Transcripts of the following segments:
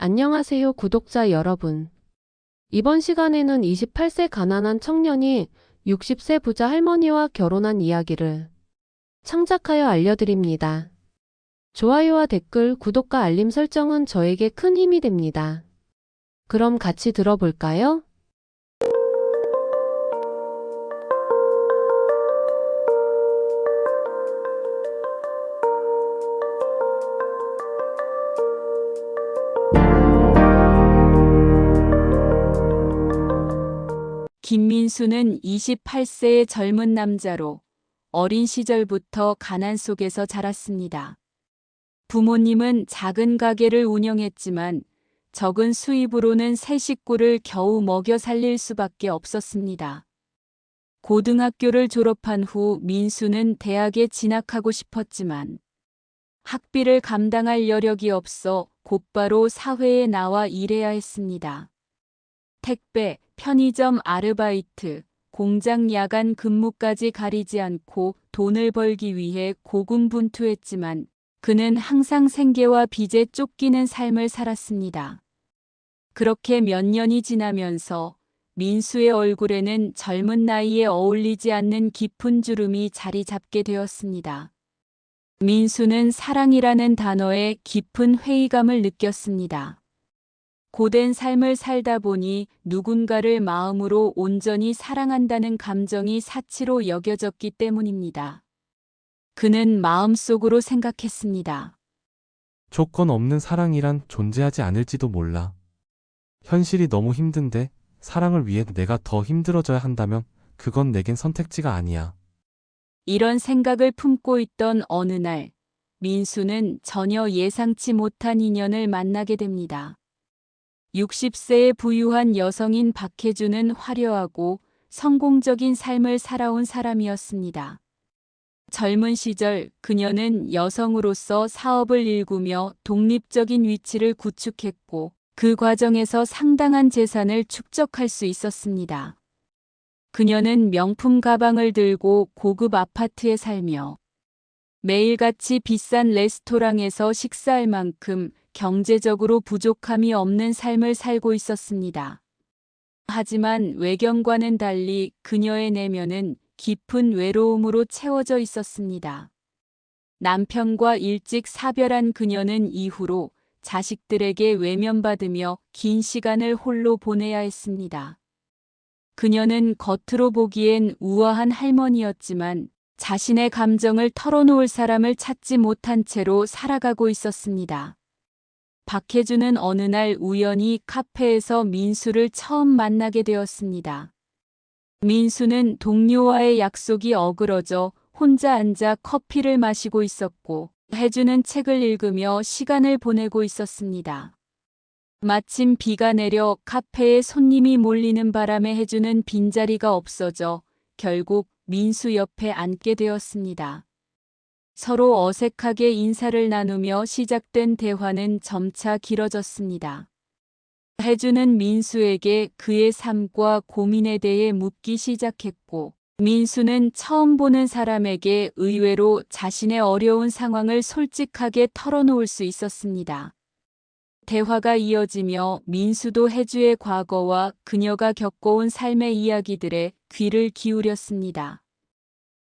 안녕하세요, 구독자 여러분. 이번 시간에는 28세 가난한 청년이 60세 부자 할머니와 결혼한 이야기를 창작하여 알려드립니다. 좋아요와 댓글, 구독과 알림 설정은 저에게 큰 힘이 됩니다. 그럼 같이 들어볼까요? 김민수는 28세의 젊은 남자로 어린 시절부터 가난 속에서 자랐습니다. 부모님은 작은 가게를 운영했지만 적은 수입으로는 세 식구를 겨우 먹여 살릴 수밖에 없었습니다. 고등학교를 졸업한 후 민수는 대학에 진학하고 싶었지만 학비를 감당할 여력이 없어 곧바로 사회에 나와 일해야 했습니다. 택배, 편의점 아르바이트, 공장 야간 근무까지 가리지 않고 돈을 벌기 위해 고군분투했지만 그는 항상 생계와 빚에 쫓기는 삶을 살았습니다. 그렇게 몇 년이 지나면서 민수의 얼굴에는 젊은 나이에 어울리지 않는 깊은 주름이 자리 잡게 되었습니다. 민수는 사랑이라는 단어에 깊은 회의감을 느꼈습니다. 고된 삶을 살다 보니 누군가를 마음으로 온전히 사랑한다는 감정이 사치로 여겨졌기 때문입니다. 그는 마음속으로 생각했습니다. 조건 없는 사랑이란 존재하지 않을지도 몰라. 현실이 너무 힘든데 사랑을 위해 내가 더 힘들어져야 한다면 그건 내겐 선택지가 아니야. 이런 생각을 품고 있던 어느 날, 민수는 전혀 예상치 못한 인연을 만나게 됩니다. 60세의 부유한 여성인 박혜주는 화려하고 성공적인 삶을 살아온 사람이었습니다. 젊은 시절 그녀는 여성으로서 사업을 일구며 독립적인 위치를 구축했고 그 과정에서 상당한 재산을 축적할 수 있었습니다. 그녀는 명품 가방을 들고 고급 아파트에 살며 매일같이 비싼 레스토랑에서 식사할 만큼 경제적으로 부족함이 없는 삶을 살고 있었습니다. 하지만 외경과는 달리 그녀의 내면은 깊은 외로움으로 채워져 있었습니다. 남편과 일찍 사별한 그녀는 이후로 자식들에게 외면받으며 긴 시간을 홀로 보내야 했습니다. 그녀는 겉으로 보기엔 우아한 할머니였지만 자신의 감정을 털어놓을 사람을 찾지 못한 채로 살아가고 있었습니다. 박혜주는 어느 날 우연히 카페에서 민수를 처음 만나게 되었습니다. 민수는 동료와의 약속이 어그러져 혼자 앉아 커피를 마시고 있었고 혜주는 책을 읽으며 시간을 보내고 있었습니다. 마침 비가 내려 카페에 손님이 몰리는 바람에 혜주는 빈자리가 없어져 결국 민수 옆에 앉게 되었습니다. 서로 어색하게 인사를 나누며 시작된 대화는 점차 길어졌습니다. 혜주는 민수에게 그의 삶과 고민에 대해 묻기 시작했고, 민수는 처음 보는 사람에게 의외로 자신의 어려운 상황을 솔직하게 털어놓을 수 있었습니다. 대화가 이어지며 민수도 혜주의 과거와 그녀가 겪어온 삶의 이야기들에 귀를 기울였습니다.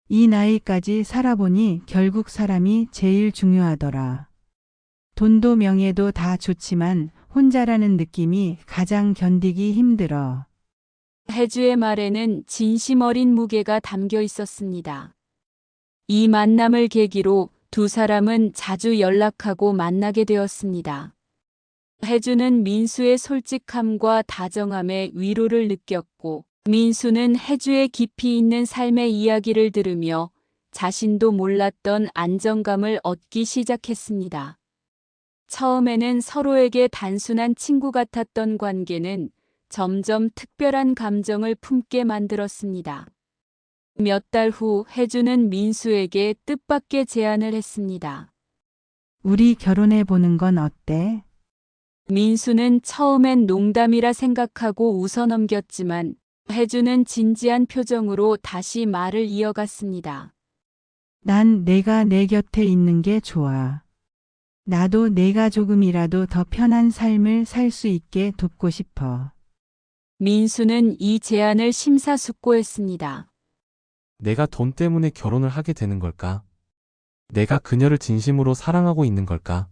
이 나이까지 살아보니 결국 사람이 제일 중요하더라. 돈도 명예도 다 좋지만 혼자라는 느낌이 가장 견디기 힘들어. 혜주의 말에는 진심 어린 무게가 담겨 있었습니다. 이 만남을 계기로 두 사람은 자주 연락하고 만나게 되었습니다. 혜주는 민수의 솔직함과 다정함에 위로를 느꼈고, 민수는 혜주의 깊이 있는 삶의 이야기를 들으며 자신도 몰랐던 안정감을 얻기 시작했습니다. 처음에는 서로에게 단순한 친구 같았던 관계는 점점 특별한 감정을 품게 만들었습니다. 몇 달 후 혜주는 민수에게 뜻밖의 제안을 했습니다. 우리 결혼해 보는 건 어때? 민수는 처음엔 농담이라 생각하고 웃어넘겼지만 혜주는 진지한 표정으로 다시 말을 이어갔습니다. 난 내가 내 곁에 있는 게 좋아. 나도 내가 조금이라도 더 편한 삶을 살 수 있게 돕고 싶어. 민수는 이 제안을 심사숙고했습니다. 내가 돈 때문에 결혼을 하게 되는 걸까? 내가 그녀를 진심으로 사랑하고 있는 걸까?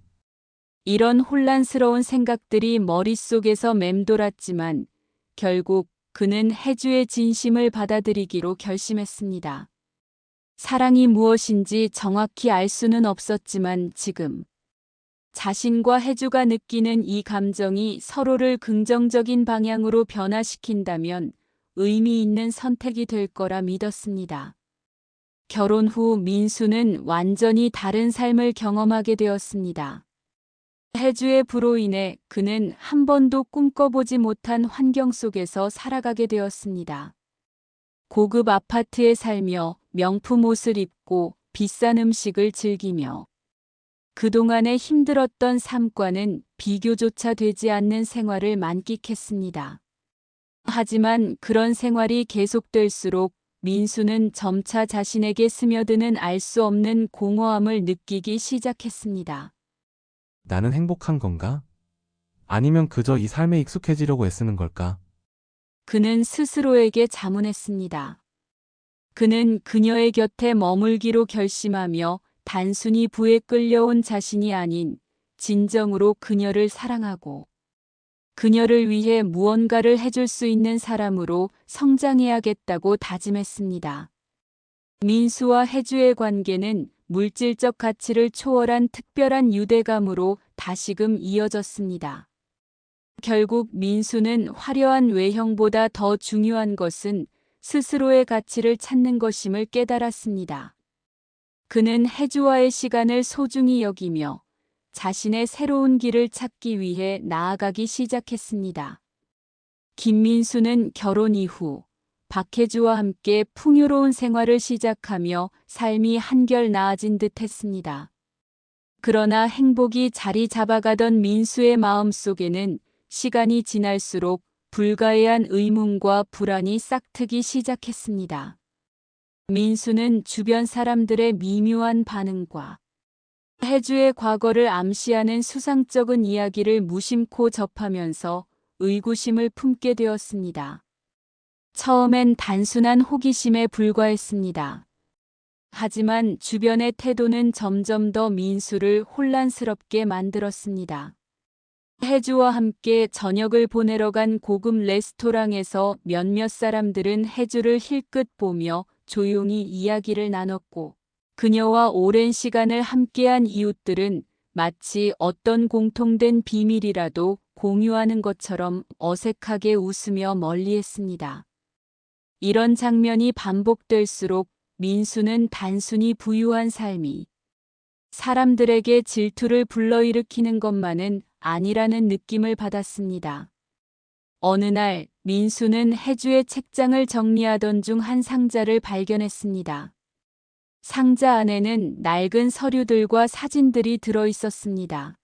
이런 혼란스러운 생각들이 머릿속에서 맴돌았지만 결국 그는 혜주의 진심을 받아들이기로 결심했습니다. 사랑이 무엇인지 정확히 알 수는 없었지만 지금 자신과 혜주가 느끼는 이 감정이 서로를 긍정적인 방향으로 변화시킨다면 의미 있는 선택이 될 거라 믿었습니다. 결혼 후 민수는 완전히 다른 삶을 경험하게 되었습니다. 혜주의 부로 인해 그는 한 번도 꿈꿔보지 못한 환경 속에서 살아가게 되었습니다. 고급 아파트에 살며 명품 옷을 입고 비싼 음식을 즐기며 그동안의 힘들었던 삶과는 비교조차 되지 않는 생활을 만끽했습니다. 하지만 그런 생활이 계속될수록 민수는 점차 자신에게 스며드는 알 수 없는 공허함을 느끼기 시작했습니다. 나는 행복한 건가? 아니면 그저 이 삶에 익숙해지려고 애쓰는 걸까? 그는 스스로에게 자문했습니다. 그는 그녀의 곁에 머물기로 결심하며 단순히 부에 끌려온 자신이 아닌 진정으로 그녀를 사랑하고 그녀를 위해 무언가를 해줄 수 있는 사람으로 성장해야겠다고 다짐했습니다. 민수와 혜주의 관계는 물질적 가치를 초월한 특별한 유대감으로 다시금 이어졌습니다. 결국 민수는 화려한 외형보다 더 중요한 것은 스스로의 가치를 찾는 것임을 깨달았습니다. 그는 혜주와의 시간을 소중히 여기며 자신의 새로운 길을 찾기 위해 나아가기 시작했습니다. 김민수는 결혼 이후 박혜주와 함께 풍요로운 생활을 시작하며 삶이 한결 나아진 듯 했습니다. 그러나 행복이 자리 잡아가던 민수의 마음속에는 시간이 지날수록 불가해한 의문과 불안이 싹트기 시작했습니다. 민수는 주변 사람들의 미묘한 반응과 혜주의 과거를 암시하는 수상쩍은 이야기를 무심코 접하면서 의구심을 품게 되었습니다. 처음엔 단순한 호기심에 불과했습니다. 하지만 주변의 태도는 점점 더 민수를 혼란스럽게 만들었습니다. 혜주와 함께 저녁을 보내러 간 고급 레스토랑에서 몇몇 사람들은 혜주를 힐끗 보며 조용히 이야기를 나눴고 그녀와 오랜 시간을 함께한 이웃들은 마치 어떤 공통된 비밀이라도 공유하는 것처럼 어색하게 웃으며 멀리했습니다. 이런 장면이 반복될수록 민수는 단순히 부유한 삶이 사람들에게 질투를 불러일으키는 것만은 아니라는 느낌을 받았습니다. 어느 날 민수는 혜주의 책장을 정리하던 중 한 상자를 발견했습니다. 상자 안에는 낡은 서류들과 사진들이 들어 있었습니다.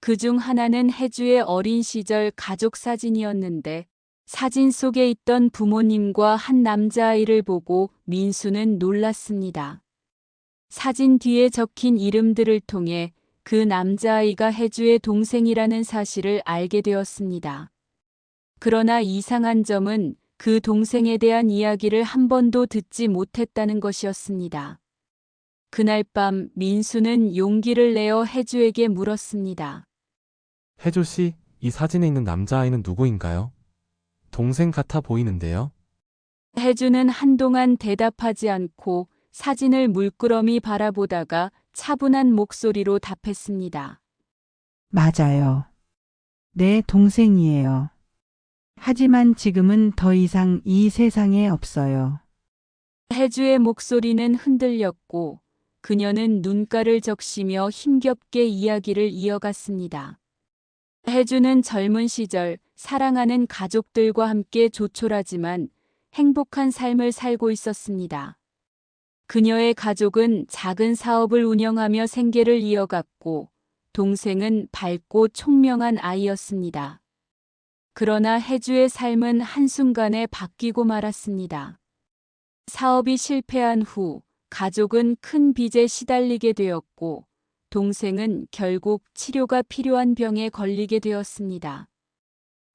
그중 하나는 혜주의 어린 시절 가족 사진이었는데 사진 속에 있던 부모님과 한 남자아이를 보고 민수는 놀랐습니다. 사진 뒤에 적힌 이름들을 통해 그 남자아이가 혜주의 동생이라는 사실을 알게 되었습니다. 그러나 이상한 점은 그 동생에 대한 이야기를 한 번도 듣지 못했다는 것이었습니다. 그날 밤 민수는 용기를 내어 혜주에게 물었습니다. 혜조 씨, 이 사진에 있는 남자아이는 누구인가요? 동생 같아 보이는데요? 혜주는 한동안 대답하지 않고 사진을 물끄러미 바라보다가 차분한 목소리로 답했습니다. 맞아요. 내 동생이에요. 하지만 지금은 더 이상 이 세상에 없어요. 혜주의 목소리는 흔들렸고 그녀는 눈가를 적시며 힘겹게 이야기를 이어갔습니다. 혜주는 젊은 시절 사랑하는 가족들과 함께 조촐하지만 행복한 삶을 살고 있었습니다. 그녀의 가족은 작은 사업을 운영하며 생계를 이어갔고 동생은 밝고 총명한 아이였습니다. 그러나 혜주의 삶은 한순간에 바뀌고 말았습니다. 사업이 실패한 후 가족은 큰 빚에 시달리게 되었고 동생은 결국 치료가 필요한 병에 걸리게 되었습니다.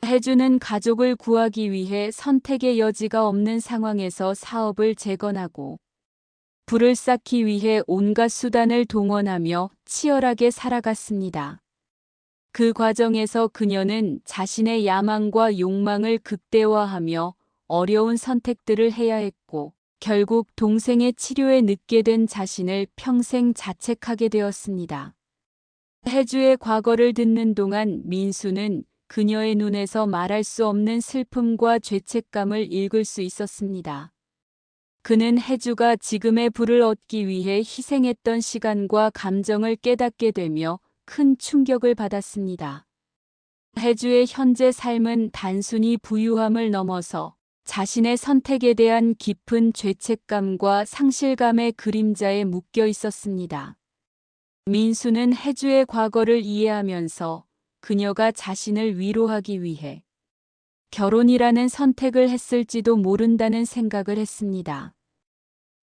혜주는 가족을 구하기 위해 선택의 여지가 없는 상황에서 사업을 재건하고 불을 쌓기 위해 온갖 수단을 동원하며 치열하게 살아갔습니다. 그 과정에서 그녀는 자신의 야망과 욕망을 극대화하며 어려운 선택들을 해야 했고, 결국 동생의 치료에 늦게 된 자신을 평생 자책하게 되었습니다. 혜주의 과거를 듣는 동안 민수는 그녀의 눈에서 말할 수 없는 슬픔과 죄책감을 읽을 수 있었습니다. 그는 혜주가 지금의 부를 얻기 위해 희생했던 시간과 감정을 깨닫게 되며 큰 충격을 받았습니다. 혜주의 현재 삶은 단순히 부유함을 넘어서 자신의 선택에 대한 깊은 죄책감과 상실감의 그림자에 묶여 있었습니다. 민수는 혜주의 과거를 이해하면서 그녀가 자신을 위로하기 위해 결혼이라는 선택을 했을지도 모른다는 생각을 했습니다.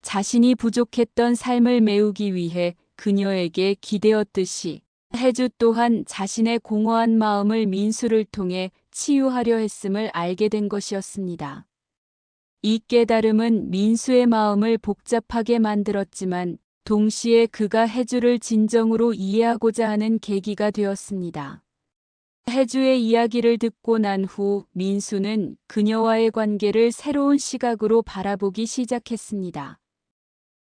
자신이 부족했던 삶을 메우기 위해 그녀에게 기대었듯이 혜주 또한 자신의 공허한 마음을 민수를 통해 치유하려 했음을 알게 된 것이었습니다. 이 깨달음은 민수의 마음을 복잡하게 만들었지만 동시에 그가 혜주를 진정으로 이해하고자 하는 계기가 되었습니다. 혜주의 이야기를 듣고 난 후 민수는 그녀와의 관계를 새로운 시각으로 바라보기 시작했습니다.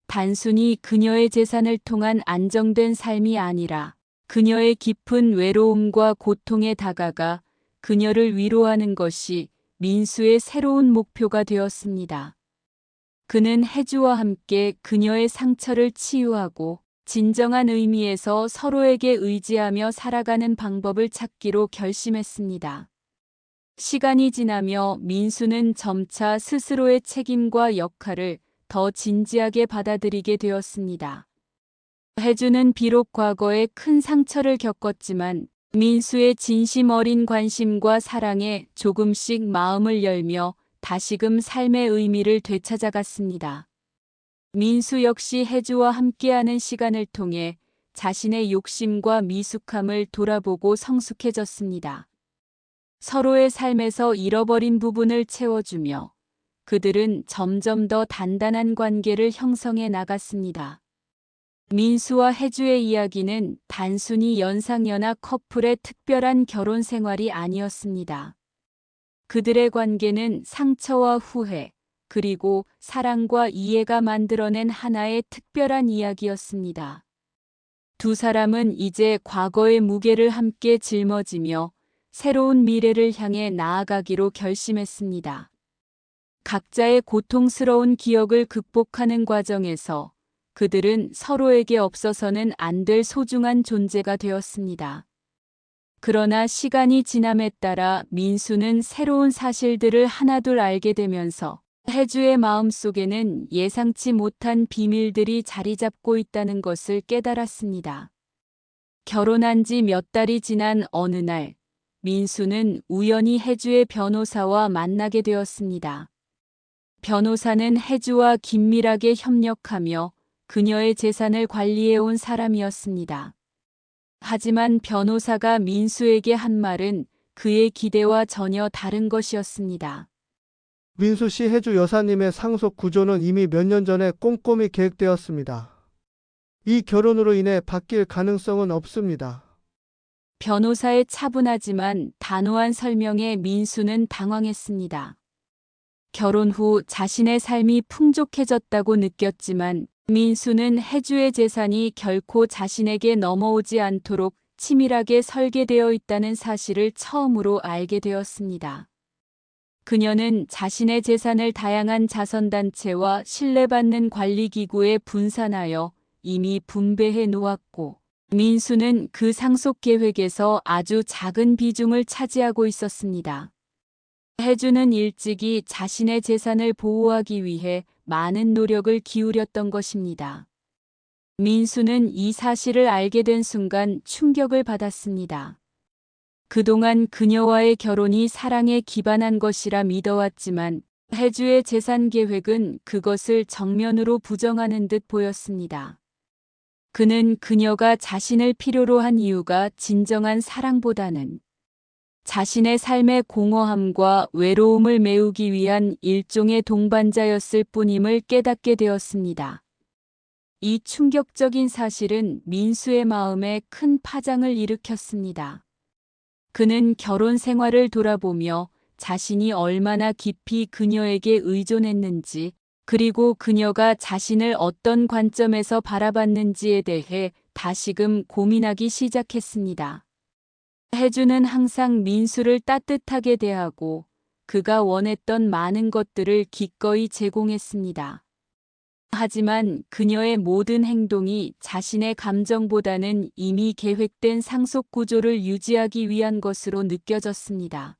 단순히 그녀의 재산을 통한 안정된 삶이 아니라 그녀의 깊은 외로움과 고통에 다가가 그녀를 위로하는 것이 민수의 새로운 목표가 되었습니다. 그는 혜주와 함께 그녀의 상처를 치유하고 진정한 의미에서 서로에게 의지하며 살아가는 방법을 찾기로 결심했습니다. 시간이 지나며 민수는 점차 스스로의 책임과 역할을 더 진지하게 받아들이게 되었습니다. 혜주는 비록 과거에 큰 상처를 겪었지만 민수의 진심 어린 관심과 사랑에 조금씩 마음을 열며 다시금 삶의 의미를 되찾아갔습니다. 민수 역시 혜주와 함께하는 시간을 통해 자신의 욕심과 미숙함을 돌아보고 성숙해졌습니다. 서로의 삶에서 잃어버린 부분을 채워주며 그들은 점점 더 단단한 관계를 형성해 나갔습니다. 민수와 혜주의 이야기는 단순히 연상연하 커플의 특별한 결혼 생활이 아니었습니다. 그들의 관계는 상처와 후회, 그리고 사랑과 이해가 만들어낸 하나의 특별한 이야기였습니다. 두 사람은 이제 과거의 무게를 함께 짊어지며 새로운 미래를 향해 나아가기로 결심했습니다. 각자의 고통스러운 기억을 극복하는 과정에서 그들은 서로에게 없어서는 안 될 소중한 존재가 되었습니다. 그러나 시간이 지남에 따라 민수는 새로운 사실들을 하나둘 알게 되면서 혜주의 마음속에는 예상치 못한 비밀들이 자리 잡고 있다는 것을 깨달았습니다. 결혼한 지 몇 달이 지난 어느 날, 민수는 우연히 혜주의 변호사와 만나게 되었습니다. 변호사는 혜주와 긴밀하게 협력하며 그녀의 재산을 관리해온 사람이었습니다. 하지만 변호사가 민수에게 한 말은 그의 기대와 전혀 다른 것이었습니다. 민수 씨 혜주 여사님의 상속 구조는 이미 몇 년 전에 꼼꼼히 계획되었습니다. 이 결혼으로 인해 바뀔 가능성은 없습니다. 변호사의 차분하지만 단호한 설명에 민수는 당황했습니다. 결혼 후 자신의 삶이 풍족해졌다고 느꼈지만 민수는 혜주의 재산이 결코 자신에게 넘어오지 않도록 치밀하게 설계되어 있다는 사실을 처음으로 알게 되었습니다. 그녀는 자신의 재산을 다양한 자선단체와 신뢰받는 관리기구에 분산하여 이미 분배해 놓았고, 민수는 그 상속 계획에서 아주 작은 비중을 차지하고 있었습니다. 혜주는 일찍이 자신의 재산을 보호하기 위해 많은 노력을 기울였던 것입니다. 민수는 이 사실을 알게 된 순간 충격을 받았습니다. 그동안 그녀와의 결혼이 사랑에 기반한 것이라 믿어왔지만 혜주의 재산 계획은 그것을 정면으로 부정하는 듯 보였습니다. 그는 그녀가 자신을 필요로 한 이유가 진정한 사랑보다는 자신의 삶의 공허함과 외로움을 메우기 위한 일종의 동반자였을 뿐임을 깨닫게 되었습니다. 이 충격적인 사실은 민수의 마음에 큰 파장을 일으켰습니다. 그는 결혼 생활을 돌아보며 자신이 얼마나 깊이 그녀에게 의존했는지, 그리고 그녀가 자신을 어떤 관점에서 바라봤는지에 대해 다시금 고민하기 시작했습니다. 혜주는 항상 민수를 따뜻하게 대하고 그가 원했던 많은 것들을 기꺼이 제공했습니다. 하지만 그녀의 모든 행동이 자신의 감정보다는 이미 계획된 상속 구조를 유지하기 위한 것으로 느껴졌습니다.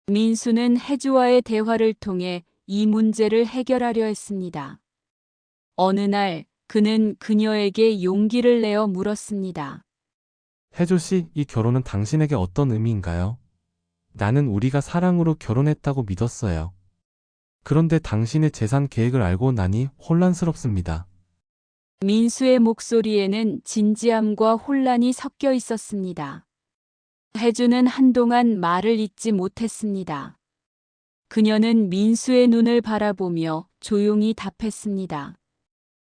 민수는 혜주와의 대화를 통해 이 문제를 해결하려 했습니다. 어느 날 그는 그녀에게 용기를 내어 물었습니다. 혜조 씨, 이 결혼은 당신에게 어떤 의미인가요? 나는 우리가 사랑으로 결혼했다고 믿었어요. 그런데 당신의 재산 계획을 알고 나니 혼란스럽습니다. 민수의 목소리에는 진지함과 혼란이 섞여 있었습니다. 혜주는 한동안 말을 잇지 못했습니다. 그녀는 민수의 눈을 바라보며 조용히 답했습니다.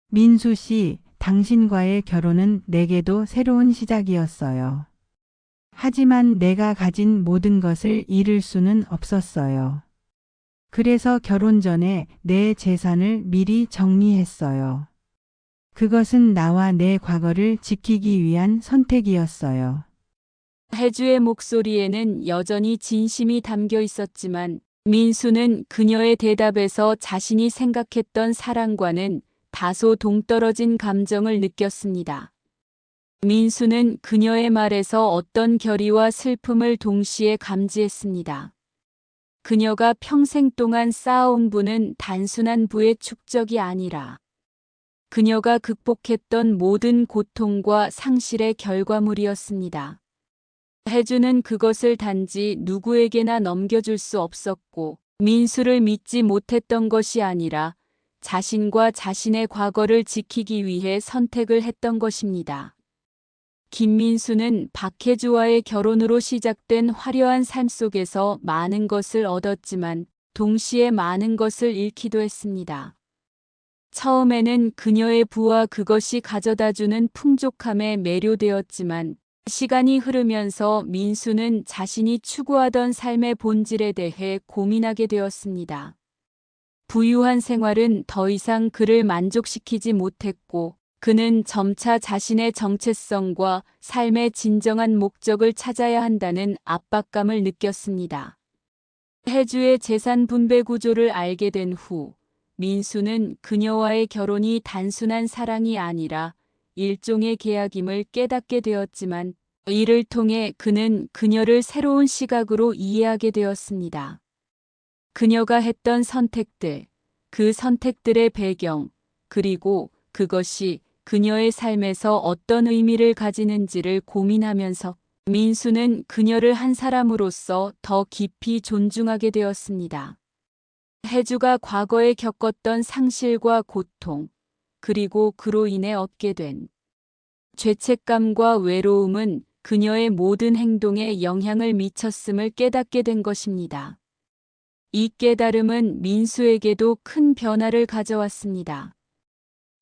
민수 씨, 당신과의 결혼은 내게도 새로운 시작이었어요. 하지만 내가 가진 모든 것을 잃을 수는 없었어요. 그래서 결혼 전에 내 재산을 미리 정리했어요. 그것은 나와 내 과거를 지키기 위한 선택이었어요. 혜주의 목소리에는 여전히 진심이 담겨 있었지만 민수는 그녀의 대답에서 자신이 생각했던 사랑과는 다소 동떨어진 감정을 느꼈습니다. 민수는 그녀의 말에서 어떤 결의와 슬픔을 동시에 감지했습니다. 그녀가 평생 동안 쌓아온 부는 단순한 부의 축적이 아니라 그녀가 극복했던 모든 고통과 상실의 결과물이었습니다. 혜주는 그것을 단지 누구에게나 넘겨줄 수 없었고 민수를 믿지 못했던 것이 아니라 자신과 자신의 과거를 지키기 위해 선택을 했던 것입니다. 김민수는 박혜주와의 결혼으로 시작된 화려한 삶 속에서 많은 것을 얻었지만 동시에 많은 것을 잃기도 했습니다. 처음에는 그녀의 부와 그것이 가져다주는 풍족함에 매료되었지만 시간이 흐르면서 민수는 자신이 추구하던 삶의 본질에 대해 고민하게 되었습니다. 부유한 생활은 더 이상 그를 만족시키지 못했고 그는 점차 자신의 정체성과 삶의 진정한 목적을 찾아야 한다는 압박감을 느꼈습니다. 혜주의 재산 분배 구조를 알게 된 후 민수는 그녀와의 결혼이 단순한 사랑이 아니라 일종의 계약임을 깨닫게 되었지만 이를 통해 그는 그녀를 새로운 시각으로 이해하게 되었습니다. 그녀가 했던 선택들, 그 선택들의 배경, 그리고 그것이 그녀의 삶에서 어떤 의미를 가지는지를 고민하면서 민수는 그녀를 한 사람으로서 더 깊이 존중하게 되었습니다. 혜주가 과거에 겪었던 상실과 고통, 그리고 그로 인해 얻게 된 죄책감과 외로움은 그녀의 모든 행동에 영향을 미쳤음을 깨닫게 된 것입니다. 이 깨달음은 민수에게도 큰 변화를 가져왔습니다.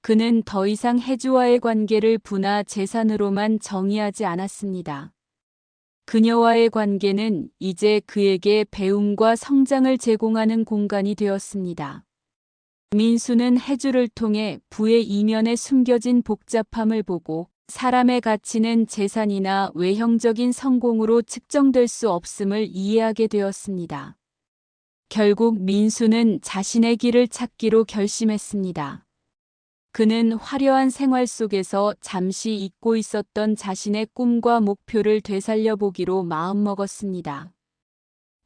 그는 더 이상 혜주와의 관계를 부나 재산으로만 정의하지 않았습니다. 그녀와의 관계는 이제 그에게 배움과 성장을 제공하는 공간이 되었습니다. 민수는 혜주를 통해 부의 이면에 숨겨진 복잡함을 보고 사람의 가치는 재산이나 외형적인 성공으로 측정될 수 없음을 이해하게 되었습니다. 결국 민수는 자신의 길을 찾기로 결심했습니다. 그는 화려한 생활 속에서 잠시 잊고 있었던 자신의 꿈과 목표를 되살려보기로 마음먹었습니다.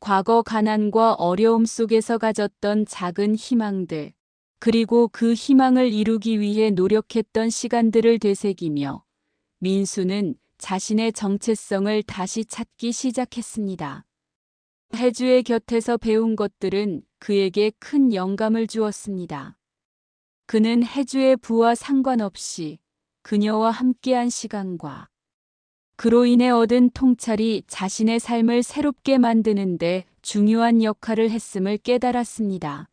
과거 가난과 어려움 속에서 가졌던 작은 희망들, 그리고 그 희망을 이루기 위해 노력했던 시간들을 되새기며 민수는 자신의 정체성을 다시 찾기 시작했습니다. 혜주의 곁에서 배운 것들은 그에게 큰 영감을 주었습니다. 그는 혜주의 부와 상관없이 그녀와 함께한 시간과 그로 인해 얻은 통찰이 자신의 삶을 새롭게 만드는데 중요한 역할을 했음을 깨달았습니다.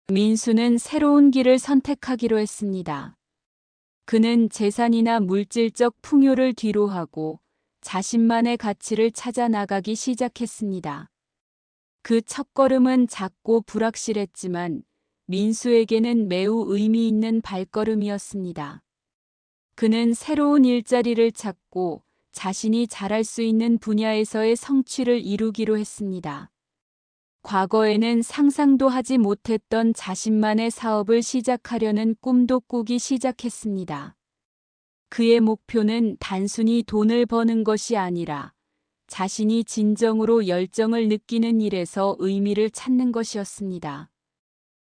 민수는 새로운 길을 선택하기로 했습니다. 그는 재산이나 물질적 풍요를 뒤로하고 자신만의 가치를 찾아 나가기 시작했습니다. 그 첫걸음은 작고 불확실했지만 민수에게는 매우 의미 있는 발걸음이었습니다. 그는 새로운 일자리를 찾고 자신이 잘할 수 있는 분야에서의 성취를 이루기로 했습니다. 과거에는 상상도 하지 못했던 자신만의 사업을 시작하려는 꿈도 꾸기 시작했습니다. 그의 목표는 단순히 돈을 버는 것이 아니라 자신이 진정으로 열정을 느끼는 일에서 의미를 찾는 것이었습니다.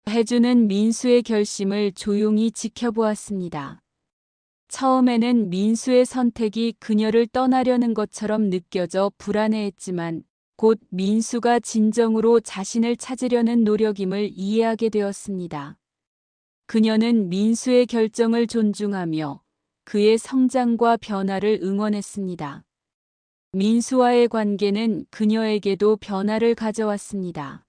혜주는 민수의 결심을 조용히 지켜보았습니다. 처음에는 민수의 선택이 그녀를 떠나려는 것처럼 느껴져 불안해했지만 곧 민수가 진정으로 자신을 찾으려는 노력임을 이해하게 되었습니다. 그녀는 민수의 결정을 존중하며 그의 성장과 변화를 응원했습니다. 민수와의 관계는 그녀에게도 변화를 가져왔습니다.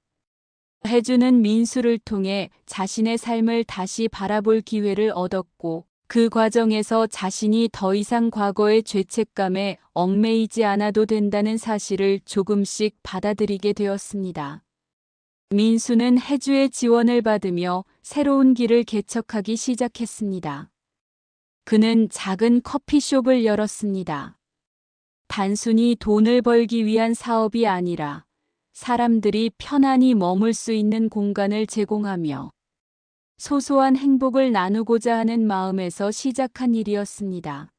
혜주는 민수를 통해 자신의 삶을 다시 바라볼 기회를 얻었고 그 과정에서 자신이 더 이상 과거의 죄책감에 얽매이지 않아도 된다는 사실을 조금씩 받아들이게 되었습니다. 민수는 혜주의 지원을 받으며 새로운 길을 개척하기 시작했습니다. 그는 작은 커피숍을 열었습니다. 단순히 돈을 벌기 위한 사업이 아니라 사람들이 편안히 머물 수 있는 공간을 제공하며 소소한 행복을 나누고자 하는 마음에서 시작한 일이었습니다.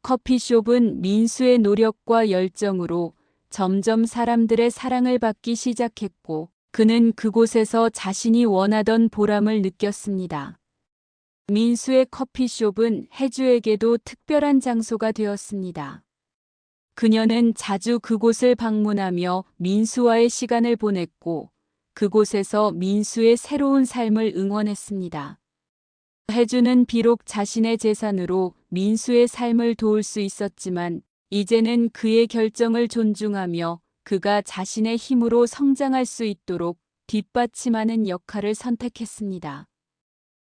커피숍은 민수의 노력과 열정으로 점점 사람들의 사랑을 받기 시작했고 그는 그곳에서 자신이 원하던 보람을 느꼈습니다. 민수의 커피숍은 혜주에게도 특별한 장소가 되었습니다. 그녀는 자주 그곳을 방문하며 민수와의 시간을 보냈고 그곳에서 민수의 새로운 삶을 응원했습니다. 혜주는 비록 자신의 재산으로 민수의 삶을 도울 수 있었지만 이제는 그의 결정을 존중하며 그가 자신의 힘으로 성장할 수 있도록 뒷받침하는 역할을 선택했습니다.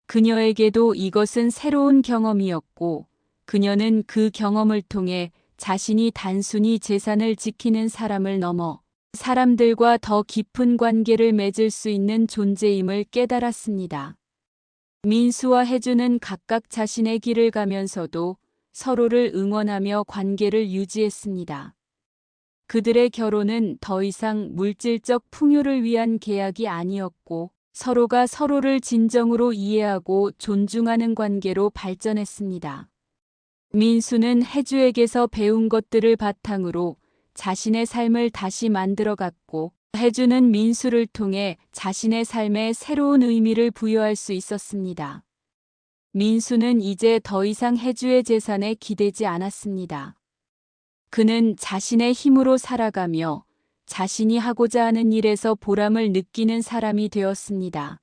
그녀에게도 이것은 새로운 경험이었고 그녀는 그 경험을 통해 자신이 단순히 재산을 지키는 사람을 넘어 사람들과 더 깊은 관계를 맺을 수 있는 존재임을 깨달았습니다. 민수와 혜주는 각각 자신의 길을 가면서도 서로를 응원하며 관계를 유지했습니다. 그들의 결혼은 더 이상 물질적 풍요를 위한 계약이 아니었고 서로가 서로를 진정으로 이해하고 존중하는 관계로 발전했습니다. 민수는 혜주에게서 배운 것들을 바탕으로 자신의 삶을 다시 만들어갔고 혜주는 민수를 통해 자신의 삶에 새로운 의미를 부여할 수 있었습니다. 민수는 이제 더 이상 혜주의 재산에 기대지 않았습니다. 그는 자신의 힘으로 살아가며 자신이 하고자 하는 일에서 보람을 느끼는 사람이 되었습니다.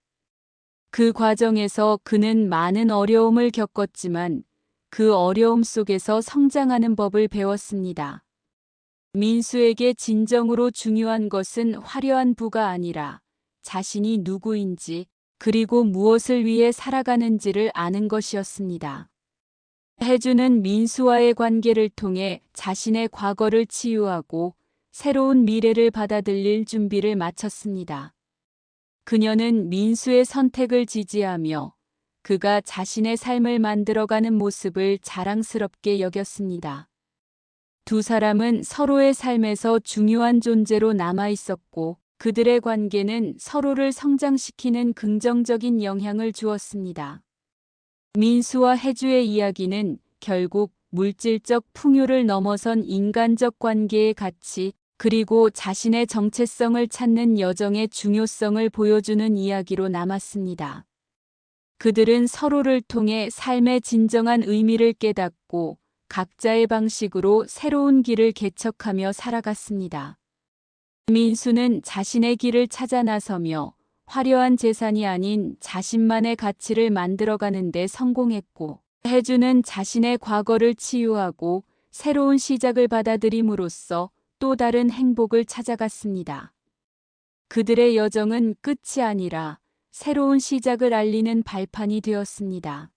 그 과정에서 그는 많은 어려움을 겪었지만 그 어려움 속에서 성장하는 법을 배웠습니다. 민수에게 진정으로 중요한 것은 화려한 부가 아니라 자신이 누구인지 그리고 무엇을 위해 살아가는지를 아는 것이었습니다. 혜주는 민수와의 관계를 통해 자신의 과거를 치유하고 새로운 미래를 받아들일 준비를 마쳤습니다. 그녀는 민수의 선택을 지지하며 그가 자신의 삶을 만들어가는 모습을 자랑스럽게 여겼습니다. 두 사람은 서로의 삶에서 중요한 존재로 남아 있었고 그들의 관계는 서로를 성장시키는 긍정적인 영향을 주었습니다. 민수와 혜주의 이야기는 결국 물질적 풍요를 넘어선 인간적 관계의 가치 그리고 자신의 정체성을 찾는 여정의 중요성을 보여주는 이야기로 남았습니다. 그들은 서로를 통해 삶의 진정한 의미를 깨닫고 각자의 방식으로 새로운 길을 개척하며 살아갔습니다. 민수는 자신의 길을 찾아 나서며 화려한 재산이 아닌 자신만의 가치를 만들어가는 데 성공했고 혜주는 자신의 과거를 치유하고 새로운 시작을 받아들임으로써 또 다른 행복을 찾아갔습니다. 그들의 여정은 끝이 아니라 새로운 시작을 알리는 발판이 되었습니다.